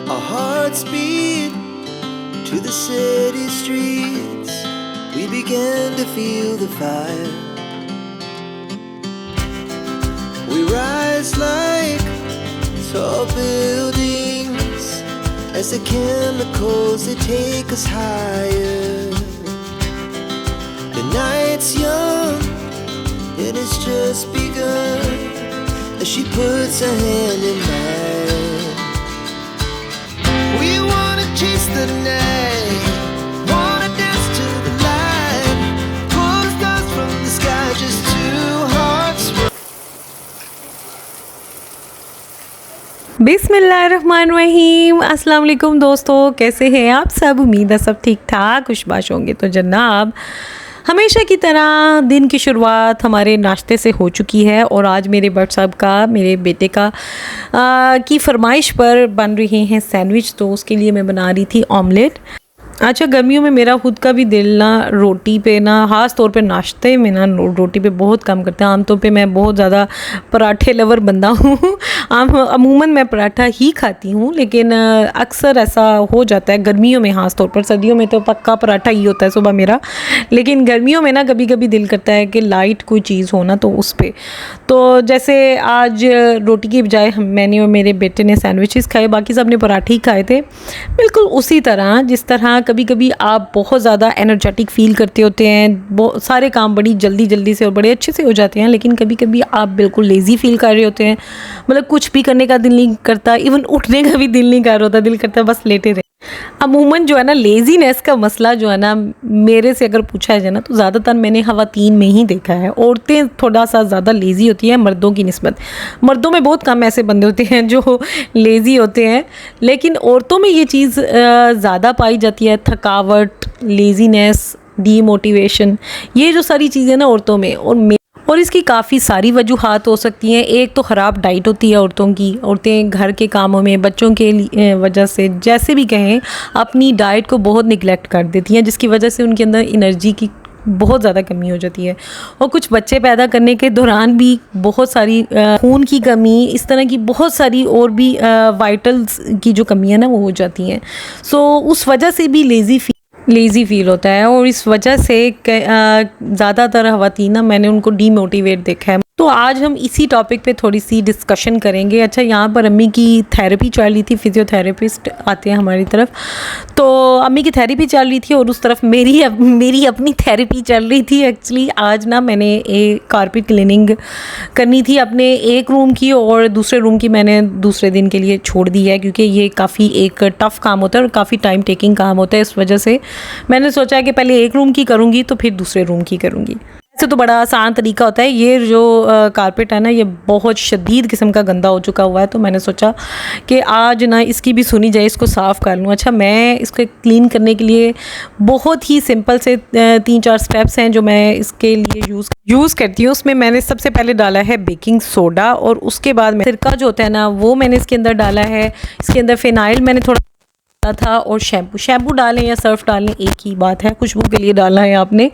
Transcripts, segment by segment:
Our hearts beat to the city streets. We began to feel the fire. We rise like tall buildings as the chemicals they take us higher. The night's young and it's just begun as she puts her hand in mine. We wanna chase the night, wanna dance to the light, pull the stars from the sky, just two hearts. बिस्मिल्लाहिर्रहमानिर्रहीम। अस्सलाम वालेकुम दोस्तों, कैसे हैं आप सब? उम्मीद है सब ठीक ठाक खुशबाश होंगे। तो जनाब, हमेशा की तरह दिन की शुरुआत हमारे नाश्ते से हो चुकी है और आज मेरे बट साहब का, मेरे बेटे का की फरमाइश पर बन रहे हैं सैंडविच। तो उसके लिए मैं बना रही थी ऑमलेट। अच्छा, गर्मियों में मेरा खुद का भी दिल ना रोटी पे ना, ख़ास तौर पे नाश्ते में ना रोटी पे बहुत कम करते हैं। आमतौर पे मैं बहुत ज़्यादा पराठे लवर बंदा हूँ। अमूमन मैं पराठा ही खाती हूँ, लेकिन अक्सर ऐसा हो जाता है गर्मियों में ख़ास तौर पर। सर्दियों में तो पक्का पराठा ही होता है सुबह मेरा, लेकिन गर्मियों में ना कभी कभी दिल करता है कि लाइट कोई चीज़ हो ना, तो उस पर। तो जैसे आज रोटी की बजाय मैंने और मेरे बेटे ने सैंडविचेस खाए, बाकी सब ने पराठे ही खाए थे। बिल्कुल उसी तरह जिस तरह कभी कभी आप बहुत ज़्यादा एनर्जेटिक फ़ील करते होते हैं, बहुत सारे काम बड़ी जल्दी से और बड़े अच्छे से हो जाते हैं, लेकिन कभी कभी आप बिल्कुल लेज़ी फ़ील कर रहे होते हैं। मतलब कुछ भी करने का दिल नहीं करता, इवन उठने का भी दिल नहीं कर रहा होता, दिल करता है बस लेटे रहे। अमूमन जो है ना, लेज़ीनेस का मसला जो है ना, मेरे से अगर पूछा जाए ना, तो ज़्यादातर मैंने ख़वातीन में ही देखा है। औरतें थोड़ा सा ज़्यादा लेज़ी होती हैं मर्दों की निस्बत। मर्दों में बहुत कम ऐसे बंदे होते हैं जो लेज़ी होते हैं, लेकिन औरतों में ये चीज़ ज़्यादा पाई जाती है। थकावट, लेज़ीनेस, डीमोटिवेशन, ये जो सारी चीज़ें ना औरतों में, और इसकी काफ़ी सारी वजूहात हो सकती हैं। एक तो ख़राब डाइट होती है औरतों की। औरतें घर के कामों में, बच्चों के वजह से, जैसे भी कहें, अपनी डाइट को बहुत निगलेक्ट कर देती हैं, जिसकी वजह से उनके अंदर एनर्जी की बहुत ज़्यादा कमी हो जाती है। और कुछ बच्चे पैदा करने के दौरान भी बहुत सारी खून की कमी, इस तरह की बहुत सारी और भी वाइटल्स की जो कमी है ना, वो हो जाती हैं। सो उस वजह से भी लेज़ी फ़ील होता है, और इस वजह से ज़्यादातर ख़वातीन ना, मैंने उनको डीमोटिवेट देखा है। तो आज हम इसी टॉपिक पे थोड़ी सी डिस्कशन करेंगे। अच्छा, यहाँ पर अम्मी की थेरेपी चल रही थी, फिज़ियोथेरेपिस्ट आते हैं हमारी तरफ, तो अम्मी की थेरेपी चल रही थी और उस तरफ मेरी अपनी थेरेपी चल रही थी। एक्चुअली आज ना मैंने एक कारपेट क्लीनिंग करनी थी अपने एक रूम की, और दूसरे रूम की मैंने दूसरे दिन के लिए छोड़ दी है, क्योंकि ये काफ़ी एक टफ़ काम होता है और काफ़ी टाइम टेकिंग काम होता है। इस वजह से मैंने सोचा कि पहले एक रूम की करूँगी तो फिर दूसरे रूम की करूँगी। ऐसे तो बड़ा आसान तरीका होता है। ये जो कारपेट है ना, ये बहुत शदीद किस्म का गंदा हो चुका हुआ है, तो मैंने सोचा कि आज ना इसकी भी सुनी जाए, इसको साफ़ कर लूँ। अच्छा, मैं इसको क्लीन करने के लिए बहुत ही सिंपल से 3-4 स्टेप्स हैं जो मैं इसके लिए यूज़ करती हूँ। उसमें मैंने सबसे पहले डाला है बेकिंग सोडा, और उसके बाद सिरका जो होता है ना, वो मैंने इसके अंदर डाला है। इसके अंदर फ़िनाइल मैंने थोड़ा था, और शैम्पू डालें या सर्फ डालें, एक ही बात है, खुशबू के लिए डालना है आपने।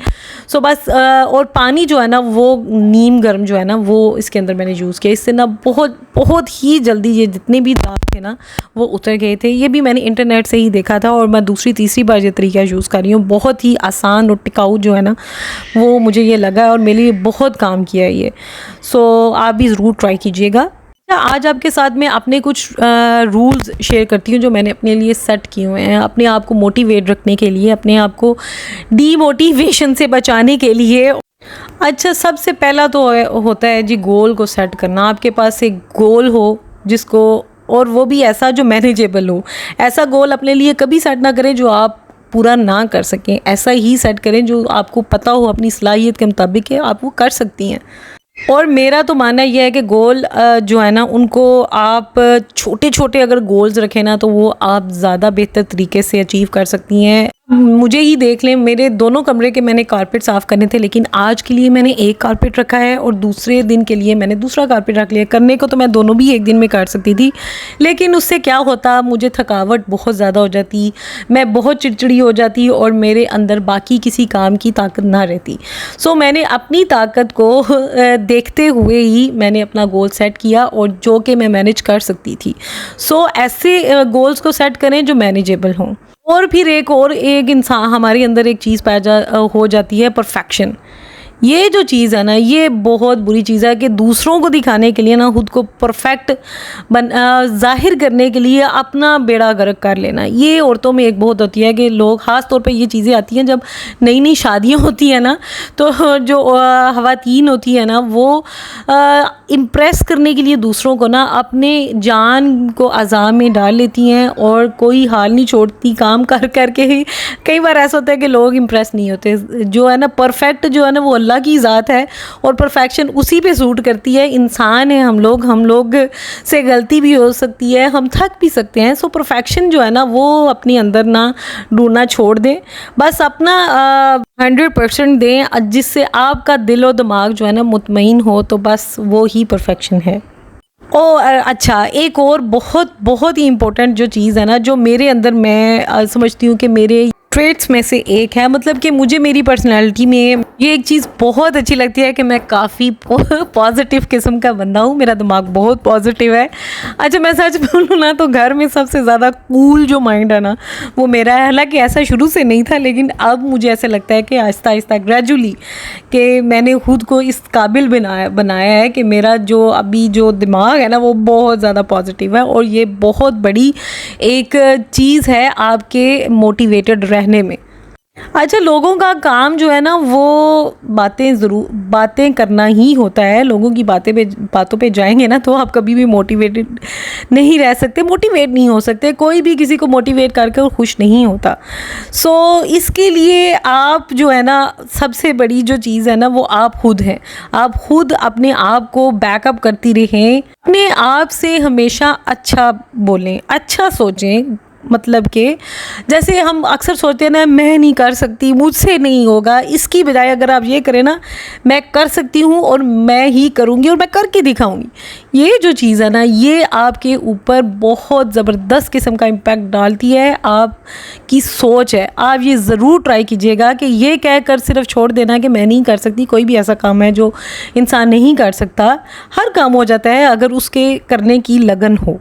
सो बस और पानी जो है ना, वो नीम गर्म जो है ना, वो इसके अंदर मैंने यूज़ किया। इससे ना बहुत ही जल्दी ये जितने भी दाग थे ना, वो उतर गए थे। ये भी मैंने इंटरनेट से ही देखा था, और मैं दूसरी तीसरी बार ये तरीका यूज़ कर रही हूँ। बहुत ही आसान और टिकाऊ जो है ना, वो मुझे ये लगा, और मेरे लिए बहुत काम किया है ये। सो आप भी ज़रूर ट्राई कीजिएगा। आज आपके साथ में अपने कुछ रूल्स शेयर करती हूँ जो मैंने अपने लिए सेट किए हुए हैं, अपने आप को मोटिवेट रखने के लिए, अपने आप को डीमोटिवेशन से बचाने के लिए। अच्छा, सबसे पहला तो होता है जी गोल को सेट करना। आपके पास एक गोल हो जिसको, और वो भी ऐसा जो मैनेजेबल हो। ऐसा गोल अपने लिए कभी सेट ना करें जो आप पूरा ना कर सकें, ऐसा ही सेट करें जो आपको पता हो अपनी सलाहियत के मुताबिक है, आप वो कर सकती हैं। और मेरा तो मानना यह है कि गोल जो है ना, उनको आप छोटे छोटे अगर गोल्स रखें ना, तो वो आप ज़्यादा बेहतर तरीके से अचीव कर सकती हैं। मुझे ही देख लें, मेरे दोनों कमरे के मैंने कारपेट साफ़ करने थे, लेकिन आज के लिए मैंने एक कारपेट रखा है और दूसरे दिन के लिए मैंने दूसरा कारपेट रख लिया। करने को तो मैं दोनों भी एक दिन में कर सकती थी, लेकिन उससे क्या होता, मुझे थकावट बहुत ज़्यादा हो जाती, मैं बहुत चिड़चिड़ी हो जाती और मेरे अंदर बाकी किसी काम की ताकत ना रहती। सो मैंने अपनी ताकत को देखते हुए ही मैंने अपना गोल सेट किया और जो कि मैं मैनेज कर सकती थी। सो ऐसे गोल्स को सेट करें जो मैनेजेबल हों। और फिर एक इंसान हमारे अंदर एक चीज़ हो जाती है, परफेक्शन। ये जो चीज़ है ना, ये बहुत बुरी चीज़ है कि दूसरों को दिखाने के लिए ना, खुद को परफेक्ट ज़ाहिर करने के लिए अपना बेड़ा गर्क कर लेना। ये औरतों में एक बहुत होती है कि लोग, ख़ास तौर पे ये चीज़ें आती हैं जब नई नई शादियाँ होती हैं ना, तो जो ख़वातीन होती है ना, वो इम्प्रेस करने के लिए दूसरों को ना अपने जान को अज़ाब में डाल लेती हैं और कोई हाल नहीं छोड़ती, काम कर कर के ही। कई बार ऐसा होता है कि लोग इम्प्रेस नहीं होते। जो है ना परफेक्ट, जो है ना वो अल्लाह की ज़ात है और परफेक्शन उसी पे सूट करती है। इंसान है हम लोग से गलती भी हो सकती है, हम थक भी सकते हैं। सो परफेक्शन जो है ना वो अपने अंदर ना ढूंढना छोड़ दें, बस अपना 100% दें, जिससे आपका दिल और दिमाग जो है ना मुतमईन हो, तो बस वो ही परफेक्शन है। अच्छा, एक और बहुत बहुत ही इम्पोर्टेंट जो चीज़ है ना, जो मेरे अंदर मैं समझती हूँ कि मेरे ट्रेट्स में से एक है, मतलब कि मुझे मेरी पर्सनालिटी में ये एक चीज़ बहुत अच्छी लगती है कि मैं काफ़ी पॉजिटिव किस्म का बंदा हूँ, मेरा दिमाग बहुत पॉजिटिव है। अच्छा, मैं सच बोलूँ ना तो घर में सबसे ज़्यादा कूल जो माइंड है ना वो मेरा है। हालांकि ऐसा शुरू से नहीं था, लेकिन अब मुझे ऐसे लगता है कि आहिस्ता आहिस्ता ग्रेजुअली कि मैंने खुद को इस काबिल बनाया है कि मेरा जो अभी जो दिमाग है ना वो बहुत ज़्यादा पॉजिटिव है, और ये बहुत बड़ी एक चीज़ है आपके मोटिवेटेड रहने में। अच्छा, लोगों का काम जो है ना वो बातें करना ही होता है। लोगों की बातों पे जाएंगे ना तो आप कभी भी मोटिवेटेड नहीं रह सकते, मोटिवेट नहीं हो सकते। कोई भी किसी को मोटिवेट करके खुश नहीं होता। सो इसके लिए आप जो है ना, सबसे बड़ी जो चीज़ है ना वो आप खुद हैं। आप खुद अपने आप को बैकअप करती रहें, अपने आप से हमेशा अच्छा बोलें, अच्छा सोचें। मतलब कि जैसे हम अक्सर सोचते हैं ना, मैं नहीं कर सकती, मुझसे नहीं होगा, इसकी बजाय अगर आप ये करें ना, मैं कर सकती हूँ और मैं ही करूँगी और मैं करके दिखाऊँगी, ये जो चीज़ है ना ये आपके ऊपर बहुत ज़बरदस्त किस्म का इम्पैक्ट डालती है। आपकी सोच है, आप ये ज़रूर ट्राई कीजिएगा कि ये कह कर सिर्फ छोड़ देना कि मैं नहीं कर सकती। कोई भी ऐसा काम है जो इंसान नहीं कर सकता, हर काम हो जाता है अगर उसके करने की लगन हो।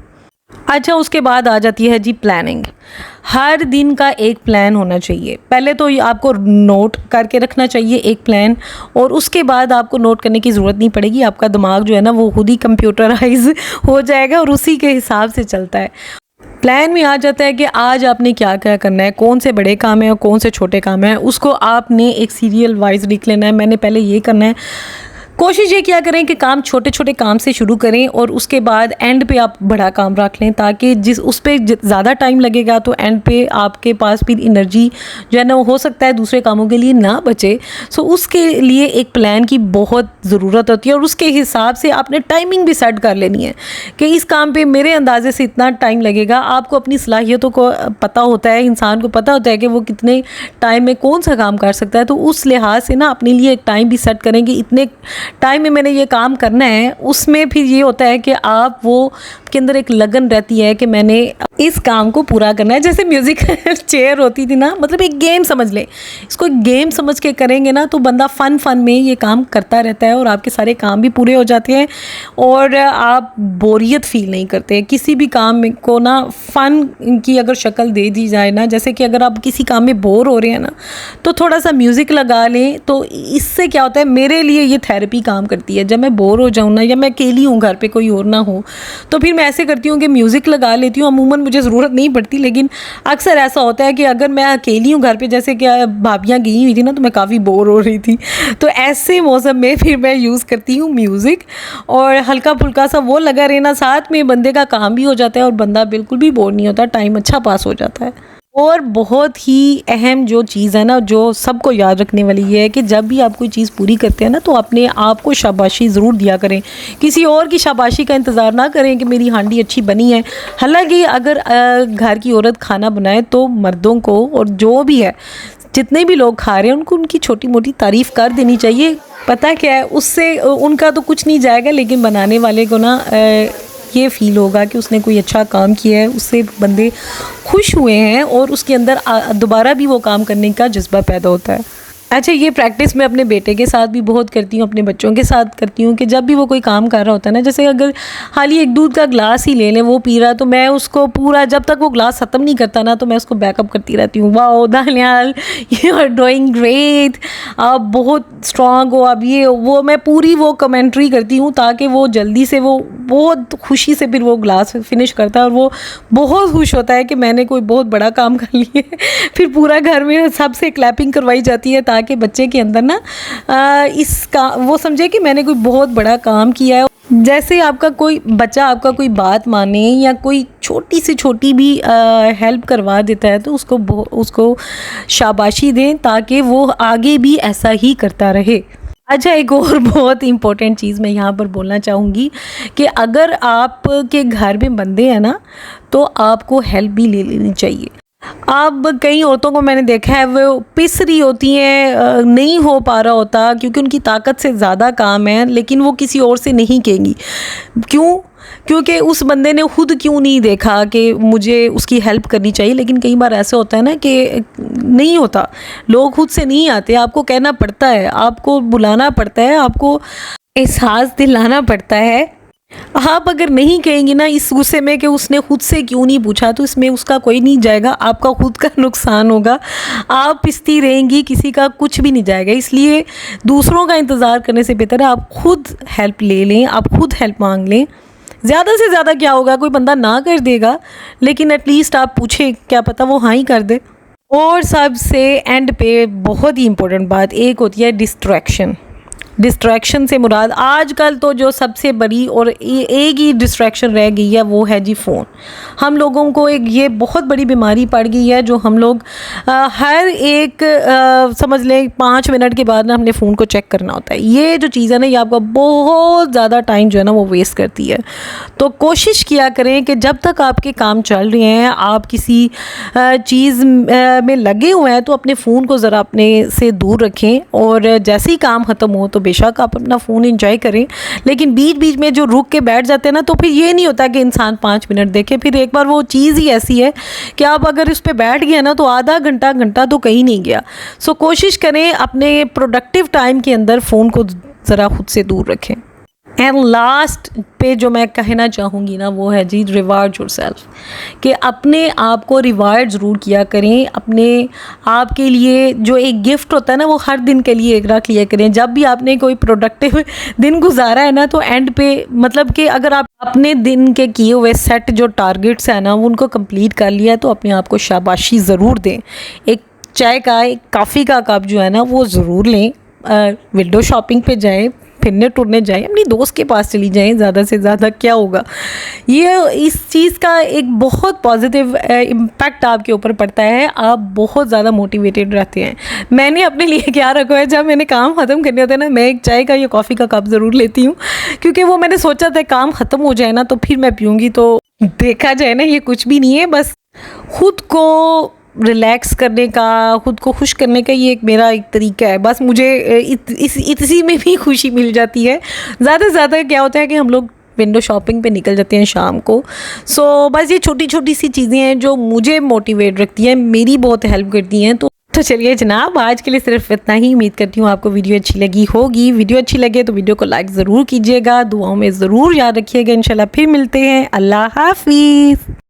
अच्छा, उसके बाद आ जाती है जी प्लानिंग। हर दिन का एक प्लान होना चाहिए। पहले तो आपको नोट करके रखना चाहिए एक प्लान, और उसके बाद आपको नोट करने की ज़रूरत नहीं पड़ेगी। आपका दिमाग जो है ना वो खुद ही कंप्यूटराइज हो जाएगा और उसी के हिसाब से चलता है। प्लान में आ जाता है कि आज आपने क्या क्या करना है, कौन से बड़े काम हैं और कौन से छोटे काम हैं, उसको आपने एक सीरियल वाइज लिख लेना है। मैंने पहले ये करना है। कोशिश ये किया करें कि काम छोटे छोटे काम से शुरू करें और उसके बाद एंड पे आप बड़ा काम रख लें, ताकि उस पर ज़्यादा टाइम लगेगा तो एंड पे आपके पास फिर एनर्जी जो है ना वो हो सकता है दूसरे कामों के लिए ना बचे। सो उसके लिए एक प्लान की बहुत ज़रूरत होती है, और उसके हिसाब से आपने टाइमिंग भी सेट कर लेनी है कि इस काम पे मेरे अंदाजे से इतना टाइम लगेगा। आपको अपनी सलाहियतों को पता होता है, इंसान को पता होता है कि वो कितने टाइम में कौन सा काम कर सकता है, तो उस लिहाज से ना अपने लिए एक टाइम भी सेट करें कि इतने टाइम में मैंने ये काम करना है। उसमें फिर ये होता है कि आप वो के अंदर एक लगन रहती है कि मैंने इस काम को पूरा करना है। जैसे म्यूज़िक चेयर होती थी ना, मतलब एक गेम समझ लें, इसको एक गेम समझ के करेंगे ना तो बंदा फ़न में ये काम करता रहता है और आपके सारे काम भी पूरे हो जाते हैं और आप बोरियत फील नहीं करते। किसी भी काम को ना फ़न की अगर शक्ल दे दी जाए ना, जैसे कि अगर आप किसी काम में बोर हो रहे हैं ना तो थोड़ा सा म्यूज़िक लगा लें, तो इससे क्या होता है, मेरे लिए ये थेरेपी काम करती है। जब मैं बोर हो जाऊँ ना, या मैं अकेली हूँ घर पे कोई और ना हो, तो फिर मैं ऐसे करती हूँ कि म्यूज़िक लगा लेती हूँ। अमूमन मुझे ज़रूरत नहीं पड़ती, लेकिन अक्सर ऐसा होता है कि अगर मैं अकेली हूँ घर पे, जैसे कि भाभियाँ गई हुई थी ना तो मैं काफ़ी बोर हो रही थी, तो ऐसे मौसम में फिर मैं यूज़ करती हूँ म्यूज़िक, और हल्का फुल्का सा वो लगा रहना, साथ में बंदे का काम भी हो जाता है और बंदा बिल्कुल भी बोर नहीं होता, टाइम अच्छा पास हो जाता है। और बहुत ही अहम जो चीज़ है ना, जो सबको याद रखने वाली ये है कि जब भी आप कोई चीज़ पूरी करते हैं ना, तो अपने आप को शाबाशी ज़रूर दिया करें। किसी और की शाबाशी का इंतज़ार ना करें कि मेरी हांडी अच्छी बनी है। हालांकि अगर घर की औरत खाना बनाए तो मर्दों को, और जो भी है जितने भी लोग खा रहे हैं, उनको उनकी छोटी मोटी तारीफ़ कर देनी चाहिए। पता क्या है, उससे उनका तो कुछ नहीं जाएगा, लेकिन बनाने वाले को ना ये फ़ील होगा कि उसने कोई अच्छा काम किया है, उससे बंदे खुश हुए हैं और उसके अंदर दोबारा भी वो काम करने का जज्बा पैदा होता है। अच्छा, ये प्रैक्टिस मैं अपने बेटे के साथ भी बहुत करती हूँ, अपने बच्चों के साथ करती हूँ कि जब भी वो कोई काम कर रहा होता है ना, जैसे अगर खाली एक दूध का ग्लास ही ले लें, वो पी रहा, तो मैं उसको पूरा, जब तक वो ग्लास ख़त्म नहीं करता ना, तो मैं उसको बैकअप करती रहती हूँ। Wow Daniyal, you are doing great, आप बहुत स्ट्रांग हो, अब ये वो, मैं पूरी वो कमेंट्री करती हूँ ताकि वो जल्दी से, वो बहुत खुशी से फिर वो ग्लास फिनिश करता है और वो बहुत खुश होता है कि मैंने कोई बहुत बड़ा काम कर लिया है। फिर पूरा घर में सबसे क्लैपिंग करवाई जाती है ताकि बच्चे के अंदर ना इसका वो समझे कि मैंने कोई बहुत बड़ा काम किया है। जैसे आपका कोई बच्चा आपका कोई बात माने या कोई छोटी से छोटी भी हेल्प करवा देता है, तो उसको शाबाशी दें ताकि वो आगे भी ऐसा ही करता रहे। अच्छा, एक और बहुत इम्पोर्टेंट चीज़ मैं यहाँ पर बोलना चाहूँगी कि अगर आपके घर में बंदे हैं ना, तो आपको हेल्प भी ले लेनी चाहिए। अब कई औरतों को मैंने देखा है, वो पिस रही होती हैं, नहीं हो पा रहा होता क्योंकि उनकी ताकत से ज़्यादा काम है, लेकिन वो किसी और से नहीं कहेंगी। क्यों? क्योंकि उस बंदे ने खुद क्यों नहीं देखा कि मुझे उसकी हेल्प करनी चाहिए। लेकिन कई बार ऐसा होता है ना कि नहीं होता, लोग खुद से नहीं आते, आपको कहना पड़ता है, आपको बुलाना पड़ता है, आपको एहसास दिलाना पड़ता है। आप अगर नहीं कहेंगी ना इस गुस्से में कि उसने खुद से क्यों नहीं पूछा, तो इसमें उसका कोई नहीं जाएगा, आपका खुद का नुकसान होगा। आप पिसती रहेंगी, किसी का कुछ भी नहीं जाएगा। इसलिए दूसरों का इंतज़ार करने से बेहतर है आप खुद हेल्प ले लें, आप खुद हेल्प मांग लें। ज़्यादा से ज़्यादा क्या होगा, कोई बंदा ना कर देगा, लेकिन एटलीस्ट आप पूछें, क्या पता वो हाँ ही कर दे। और सबसे एंड पे बहुत ही इम्पोर्टेंट बात एक होती है डिस्ट्रैक्शन। डिस्ट्रैक्शन से मुराद आजकल तो जो सबसे बड़ी और एक ही डिस्ट्रैक्शन रह गई है वो है जी फ़ोन। हम लोगों को एक ये बहुत बड़ी बीमारी पड़ गई है, जो हम लोग हर एक समझ लें 5 मिनट के बाद ना हमने फ़ोन को चेक करना होता है। ये जो चीज़ है ना, ये आपका बहुत ज़्यादा टाइम जो है ना वो वेस्ट करती है। तो कोशिश किया करें कि जब तक आपके काम चल रहे हैं, आप किसी चीज़ में लगे हुए हैं, तो अपने फ़ोन को ज़रा अपने से दूर रखें, और जैसे ही काम ख़त्म हो तो बेशक आप अपना फ़ोन एंजॉय करें। लेकिन बीच बीच में जो रुक के बैठ जाते हैं ना, तो फिर ये नहीं होता कि इंसान 5 मिनट देखे, फिर एक बार वो चीज़ ही ऐसी है कि आप अगर इस पर बैठ गए ना, तो आधा घंटा तो कहीं नहीं गया। सो कोशिश करें अपने प्रोडक्टिव टाइम के अंदर फ़ोन को ज़रा खुद से दूर रखें। एंड लास्ट पे जो मैं कहना चाहूँगी ना, वो है जी रिवार्ड योरसेल्फ, कि अपने आप को रिवार्ड ज़रूर किया करें। अपने आप के लिए जो एक गिफ्ट होता है ना, वो हर दिन के लिए एक रख लिया करें। जब भी आपने कोई प्रोडक्टिव दिन गुजारा है ना, तो एंड पे मतलब कि अगर आप अपने दिन के किए हुए सेट जो टारगेट्स हैं ना, उनको कंप्लीट कर लिया, तो अपने आप को शाबाशी ज़रूर दें। एक चाय का, एक कॉफ़ी का कप जो है ना, वो ज़रूर लें। विंडो शॉपिंग पे जाएं, फिरने टुरने जाएं, अपनी दोस्त के पास चली जाएं, ज़्यादा से ज़्यादा क्या होगा। ये इस चीज़ का एक बहुत पॉजिटिव इम्पैक्ट आपके ऊपर पड़ता है, आप बहुत ज़्यादा मोटिवेटेड रहते हैं। मैंने अपने लिए क्या रखा है, जब मैंने काम ख़त्म करने होता है ना, मैं एक चाय का या कॉफ़ी का कप ज़रूर लेती हूँ, क्योंकि वो मैंने सोचा था काम ख़त्म हो जाए ना, तो फिर मैं पीऊँगी। तो देखा जाए ना, ये कुछ भी नहीं है, बस खुद को रिलैक्स करने का, खुद को खुश करने का ये एक मेरा एक तरीका है। बस मुझे इसी में भी खुशी मिल जाती है। ज़्यादा से ज़्यादा क्या होता है कि हम लोग विंडो शॉपिंग पे निकल जाते हैं शाम को। सो बस ये छोटी छोटी सी चीज़ें हैं जो मुझे मोटिवेट रखती हैं, मेरी बहुत हेल्प करती हैं। तो चलिए जनाब, आज के लिए सिर्फ इतना ही। उम्मीद करती हूँ आपको वीडियो अच्छी लगी होगी। वीडियो अच्छी लगे तो वीडियो को लाइक ज़रूर कीजिएगा, दुआओं में ज़रूर याद रखिएगा। इंशाल्लाह फिर मिलते हैं। अल्लाह हाफिज़।